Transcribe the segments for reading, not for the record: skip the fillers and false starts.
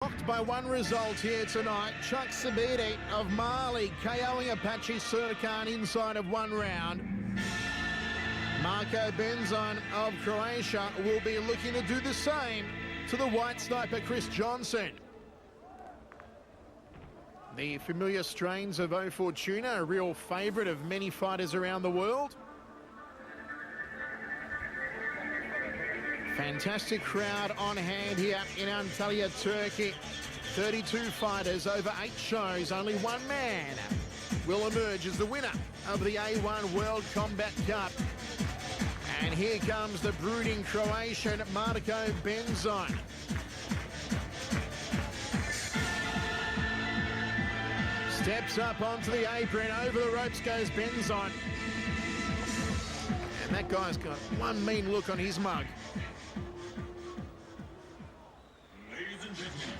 Blocked by one result here tonight. Chuck Sabiti of Mali KOing Apache Surkan inside of one round. Marko Benzon of Croatia will be looking to do the same to the white sniper Chris Johnson. The familiar strains of O Fortuna, a real favourite of many fighters around the world. Fantastic crowd on hand here in Antalya, Turkey. 32 fighters over 8 shows. Only one man will emerge as the winner of the A1 World Combat Cup. And here comes the brooding Croatian Marko Benzon. Steps up onto the apron. Over the ropes goes Benzon. And that guy's got one mean look on his mug. Ladies and gentlemen,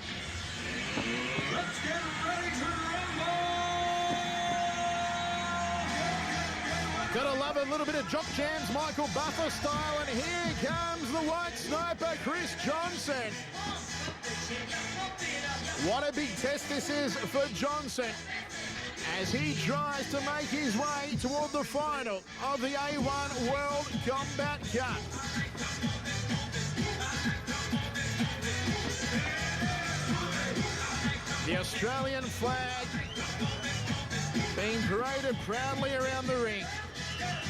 let's get ready to rumble! Gotta love a little bit of Jock Jams, Michael Buffer style, and here comes the white sniper, Chris Johnson. What a big test this is for Johnson as he tries to make his way toward the final of the A1 World Combat Cup. The Australian flag being paraded proudly around the ring.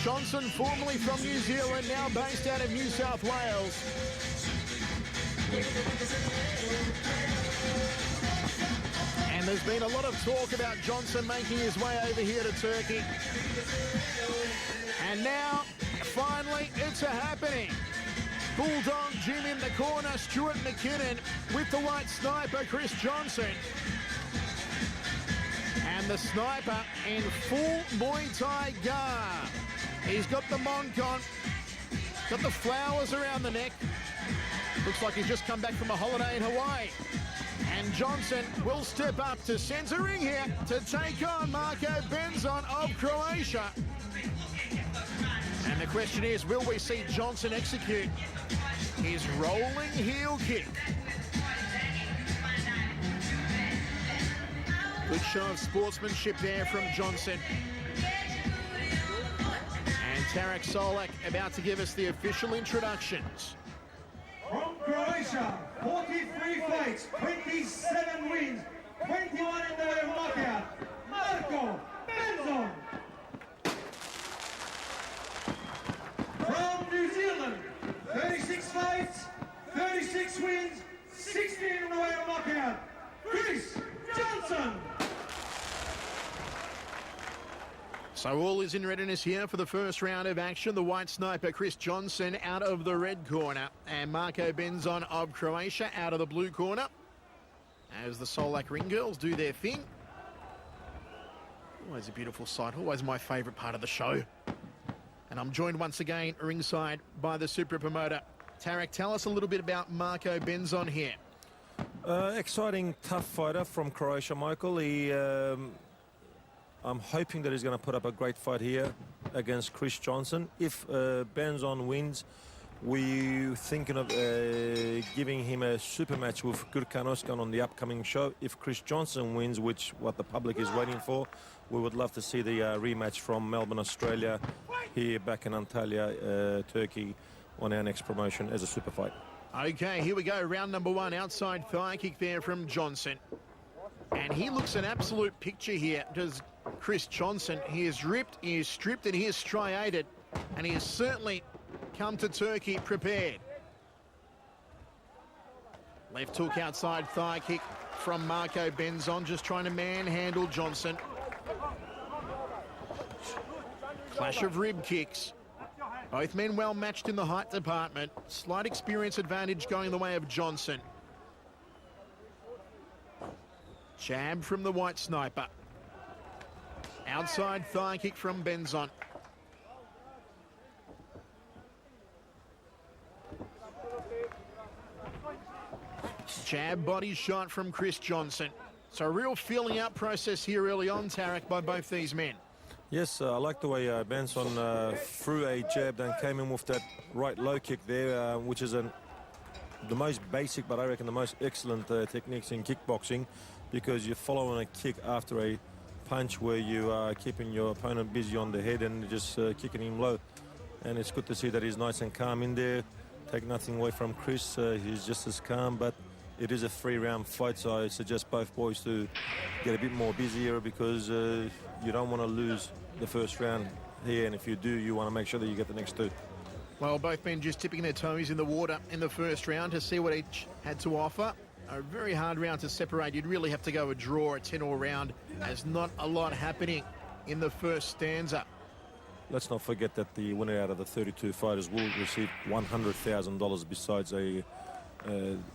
Johnson, formerly from New Zealand, now based out of New South Wales. And there's been a lot of talk about Johnson making his way over here to Turkey. And now, finally, it's a happening. Bulldog Jim in the corner, Stuart McKinnon with the white sniper, Chris Johnson. And the sniper in full Muay Thai garb. He's got the moncon, got the flowers around the neck. Looks like he's just come back from a holiday in Hawaii. And Johnson will step up to centre ring here to take on Marko Benzon of Croatia. And the question is, will we see Johnson execute his rolling heel kick? Good show of sportsmanship there from Johnson. And Tarek Solak about to give us the official introductions. From Croatia, 43 fights, 27 wins, 21 in the way of knockout, Marko Benzon. From New Zealand, 36 fights, 36 wins, 16 in the way of knockout, Chris Johnson. So all is in readiness here for the first round of action. The white sniper, Chris Johnson, out of the red corner. And Marko Benzon of Croatia out of the blue corner. As the Solak Ring Girls do their thing. Always a beautiful sight. Always my favourite part of the show. And I'm joined once again ringside by the super promoter. Tarek, tell us a little bit about Marko Benzon here. Exciting, tough fighter from Croatia, Michael. I'm hoping that he's going to put up a great fight here against Chris Johnson. If Benzon wins, we're thinking of giving him a super match with Gürkan Özkan on the upcoming show. If Chris Johnson wins, which what the public is waiting for, we would love to see the rematch from Melbourne, Australia, here back in Antalya, Turkey, on our next promotion as a super fight. Okay, here we go. Round number one. Outside thigh kick there from Johnson. And he looks an absolute picture here, does Chris Johnson. He is ripped, he is stripped, and he is striated. And he has certainly come to Turkey prepared. Left hook outside thigh kick from Marko Benzon, just trying to manhandle Johnson. Clash of rib kicks. Both men well matched in the height department. Slight experience advantage going the way of Johnson. Jab from the white sniper. Outside thigh kick from Benzon. Jab body shot from Chris Johnson. So a real feeling out process here early on, Tarek, by both these men. Yes, I like the way Benzon threw a jab and came in with that right low kick there, which is an the most basic, but I reckon the most excellent techniques in kickboxing, because you're following a kick after a punch where you are keeping your opponent busy on the head and just kicking him low. And it's good to see that he's nice and calm in there. Take nothing away from Chris. He's just as calm, but it is a 3-round fight, so I suggest both boys to get a bit more busier, because you don't want to lose the first round here, and if you do, you want to make sure that you get the next 2. Well, both men just tipping their toes in the water in the first round to see what each had to offer. A very hard round to separate. You'd really have to go a draw, a 10-all round, as not a lot happening in the first stanza. Let's not forget that the winner out of the 32 fighters will receive $100,000 besides a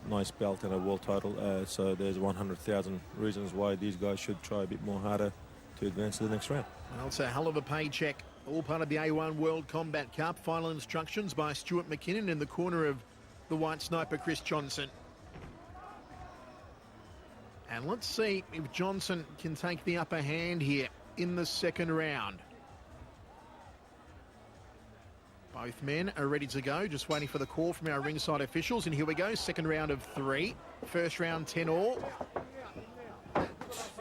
nice belt and a world title. So there's 100,000 reasons why these guys should try a bit more harder to advance to the next round. Well, it's a hell of a paycheck. All part of the A1 World Combat Cup. Final instructions by Stuart McKinnon in the corner of the white sniper, Chris Johnson. And let's see if Johnson can take the upper hand here in the second round. Both men are ready to go, just waiting for the call from our ringside officials. And here we go, second round of 3. First round 10-all.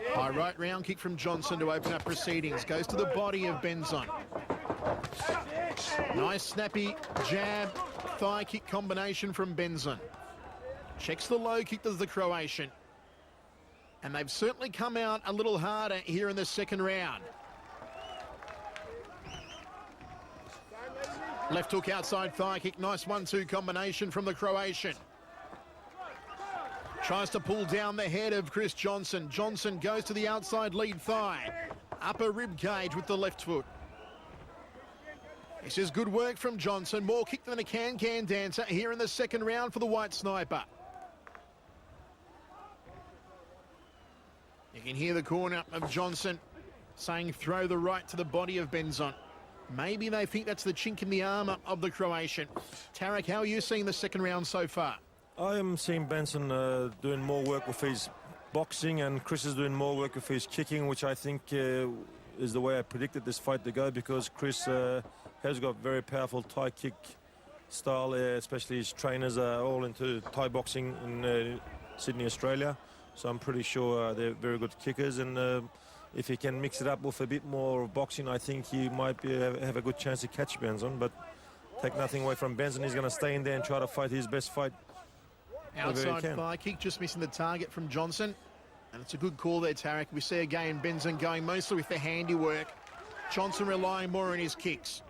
High right round kick from Johnson to open up proceedings. Goes to the body of Benzon. Nice snappy jab, thigh kick combination from Benzon. Checks the low kick, does the Croatian. And they've certainly come out a little harder here in the second round. Left hook outside thigh kick, nice 1-2 combination from the Croatian. Tries to pull down the head of Chris Johnson. Johnson goes to the outside lead thigh. Upper rib cage with the left foot. This is good work from Johnson. More kick than a can-can dancer here in the second round for the white sniper. You can hear the corner of Johnson saying throw the right to the body of Benzon. Maybe they think that's the chink in the armour of the Croatian. Tarek, how are you seeing the second round so far? I am seeing Benzon doing more work with his boxing, and Chris is doing more work with his kicking, which I think is the way I predicted this fight to go, because Chris has got very powerful Thai kick style, especially his trainers are all into Thai boxing in Sydney, Australia. So I'm pretty sure they're very good kickers, and if he can mix it up with a bit more boxing, I think he might have a good chance to catch Benzon. But take nothing away from Benzon. He's going to stay in there and try to fight his best fight. Outside thigh kick, just missing the target from Johnson. And it's a good call there, Tarek. We see again Benzon going mostly with the handiwork. Johnson relying more on his kicks.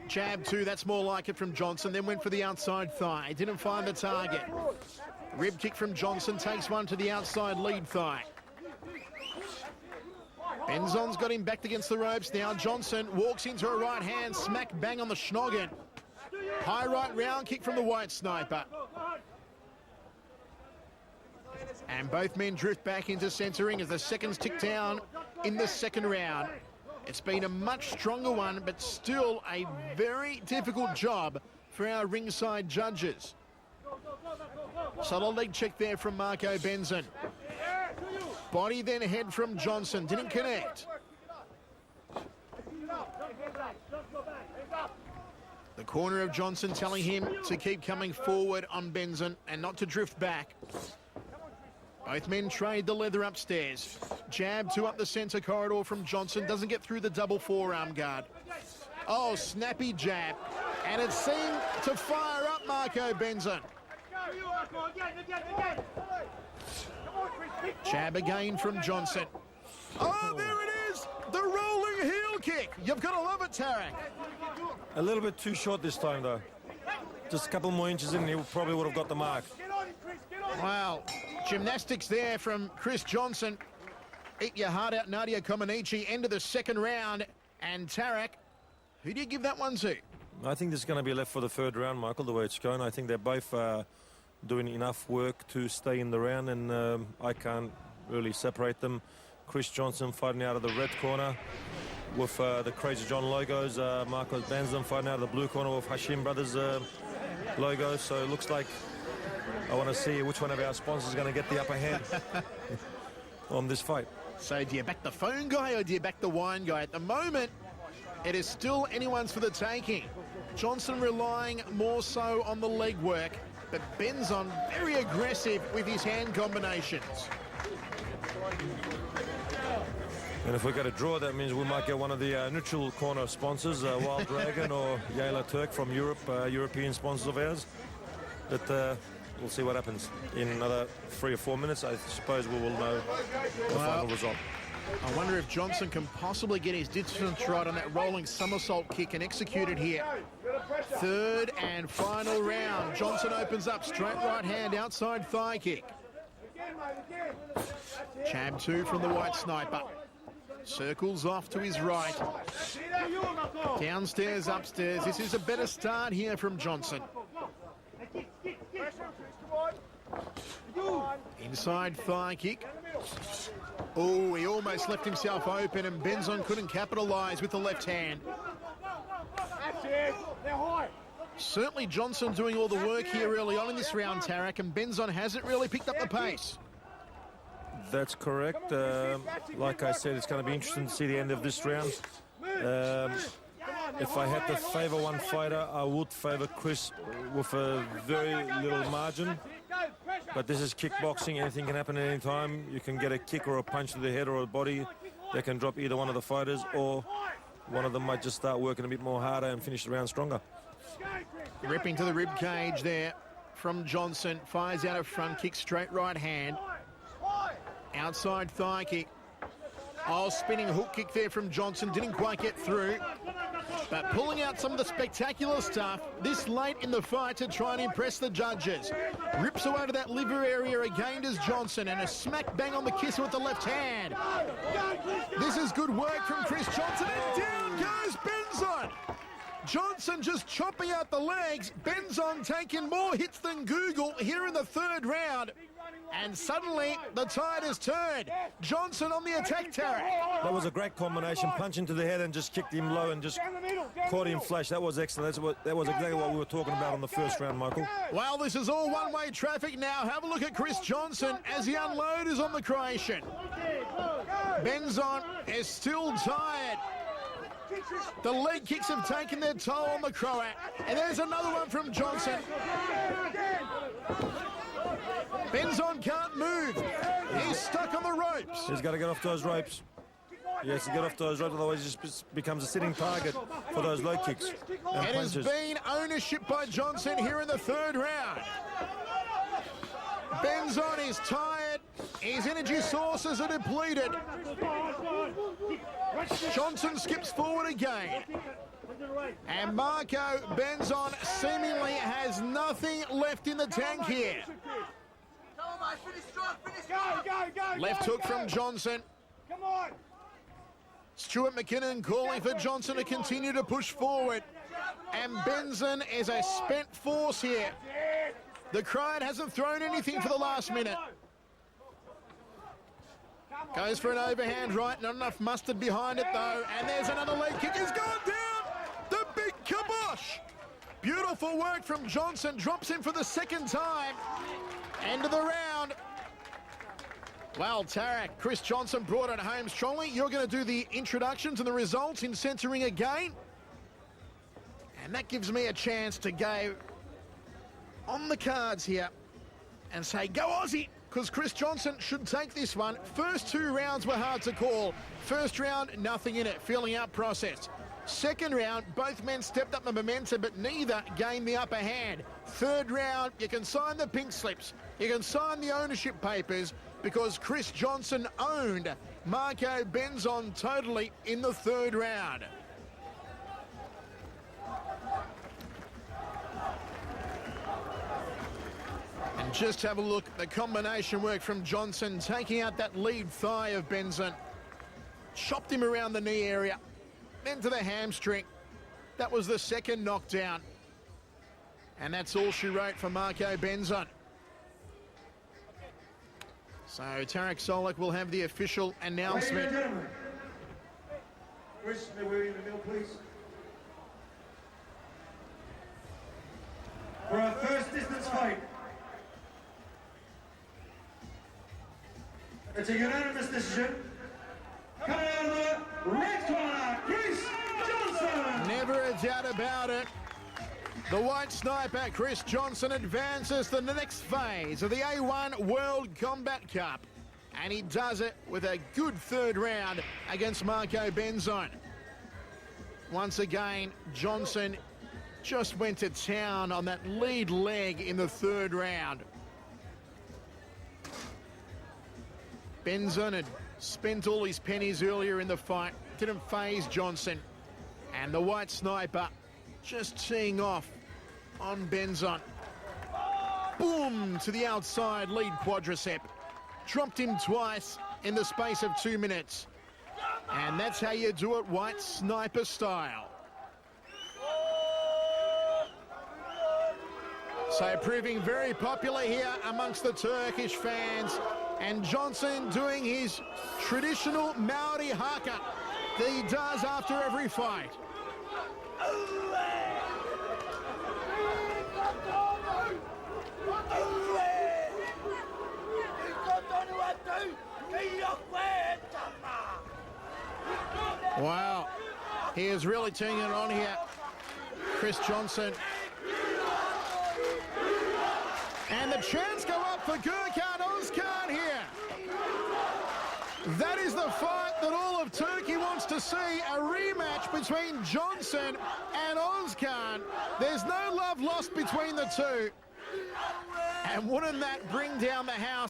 Jab 2, that's more like it from Johnson. Then went for the outside thigh. Didn't find the target. Rib kick from Johnson, takes one to the outside lead thigh. Benzon's got him backed against the ropes now. Johnson walks into a right hand, smack bang on the schnoggin. High right round kick from the white sniper. And both men drift back into centering as the seconds tick down in the second round. It's been a much stronger one, but still a very difficult job for our ringside judges. Subtle leg check there from Marco Benzon. Body then head from Johnson. Didn't connect. The corner of Johnson telling him to keep coming forward on Benzon and not to drift back. Both men trade the leather upstairs. Jab 2 up the centre corridor from Johnson. Doesn't get through the double forearm guard. Oh, snappy jab. And it seemed to fire up Marco Benzon. Jab again from Johnson. Oh, there it is! The rolling heel kick. You've got to love it, Tarek. A little bit too short this time, though. Just a couple more inches in, he probably would have got the mark. Wow. Gymnastics there from Chris Johnson. Eat your heart out, Nadia Comaneci. End of the second round. And Tarek, who do you give that one to? I think this is going to be left for the third round, Michael, the way it's going. I think they're both doing enough work to stay in the round, and I can't really separate them. Chris Johnson fighting out of the red corner with the Crazy John logos. Marcos Benzon fighting out of the blue corner with Hashim Brothers logos. So it looks like I want to see which one of our sponsors is going to get the upper hand on this fight. So do you back the phone guy or do you back the wine guy? At the moment, it is still anyone's for the taking. Johnson relying more so on the leg work. but Benzon very aggressive with his hand combinations. And if we get a draw, that means we might get one of the neutral corner sponsors, Wild Dragon or Yala Turk from Europe, European sponsors of ours. But we'll see what happens. In another 3 or 4 minutes, I suppose we will know the final result. I wonder if Johnson can possibly get his distance right on that rolling somersault kick and execute it here. Third and final round. Johnson opens up, straight right hand, outside thigh kick. Jab 2 from the white sniper. Circles off to his right. Downstairs, upstairs. This is a better start here from Johnson. Inside thigh kick. Oh, he almost left himself open, and Benzon couldn't capitalise with the left hand. Certainly Johnson doing all the work here early on in this round, Tarek, and Benzon hasn't really picked up the pace. That's correct. Like I said, it's going to be interesting to see the end of this round. If I had to favour one fighter, I would favour Chris with a very little margin. But this is kickboxing. Anything can happen at any time. You can get a kick or a punch to the head or a body that can drop either one of the fighters, or one of them might just start working a bit more harder and finish the round stronger. Ripping to the rib cage there from Johnson. Fires out a front kick, straight right hand. Outside thigh kick. Oh, spinning hook kick there from Johnson. Didn't quite get through. But pulling out some of the spectacular stuff this late in the fight to try and impress the judges. Rips away to that liver area again as Johnson, and a smack bang on the kisser with the left hand. This is good work from Chris Johnson, and down goes Benzon. Johnson just chopping out the legs. Benzon taking more hits than Google here in the third round. And suddenly, the tide has turned. Johnson on the attack, Tarek. That was a great combination. Punch into the head and just kicked him low and just caught him flush. That was excellent. That was exactly what we were talking about on the first round, Michael. Well, this is all one-way traffic now. Have a look at Chris Johnson as the unload is on the Croatian. Benzon is still tired. The leg kicks have taken their toll on the Croat. And there's another one from Johnson. Benzon can't move. He's stuck on the ropes. He's got to get off those ropes. He has to get off those ropes, otherwise he just becomes a sitting target for those low kicks and It has punches. been ownership by Johnson here in the third round. Benzon is tired. His energy sources are depleted. Johnson skips forward again. And Marco Benzon seemingly has nothing left in the tank here. Left hook from Johnson. Come on. Stuart McKinnon calling for Johnson to continue to push forward. And Benzon is a spent force here. The Croat hasn't thrown anything for the last minute. Goes for an overhand right, not enough mustard behind it though. And there's another leg kick. He's gone down. The big kibosh. Beautiful work from Johnson. Drops in for the second time. End of the round. Well, Tarek, Chris Johnson brought it home strongly. You're going to do the introductions and the results in centering again. And that gives me a chance to go on the cards here and say, go Aussie, because Chris Johnson should take this one. First 2 rounds were hard to call. First round, nothing in it, feeling out process. Second round, both men stepped up the momentum, but neither gained the upper hand. Third round, you can sign the pink slips. You can sign the ownership papers, because Chris Johnson owned Marco Benzon totally in the third round. And just have a look at the combination work from Johnson, taking out that lead thigh of Benzon. Chopped him around the knee area, then to the hamstring. That was the second knockdown. And that's all she wrote for Marco Benzon. So Tarek Solak will have the official announcement. Ladies and gentlemen, Chris, may we in the middle, please? For our first distance fight, it's a unanimous decision. Coming out of the red corner, Chris Johnson. Never a doubt about it. The white sniper, Chris Johnson, advances to the next phase of the A1 World Combat Cup. And he does it with a good third round against Marco Benzon. Once again, Johnson just went to town on that lead leg in the third round. Benzon had spent all his pennies earlier in the fight, didn't faze Johnson. And the white sniper just teeing off on Benzon. Boom to the outside lead quadricep. Dropped him twice in the space of 2 minutes. And that's how you do it white sniper style. So proving very popular here amongst the Turkish fans. And Johnson doing his traditional Maori haka that he does after every fight. Wow, he is really turning it on here, Chris Johnson. And the chants go up for Gurkhan Özkan here. That is the fight that all of Turkey wants to see, a rematch between Johnson and Özkan. There's no love lost between the two. And wouldn't that bring down the house?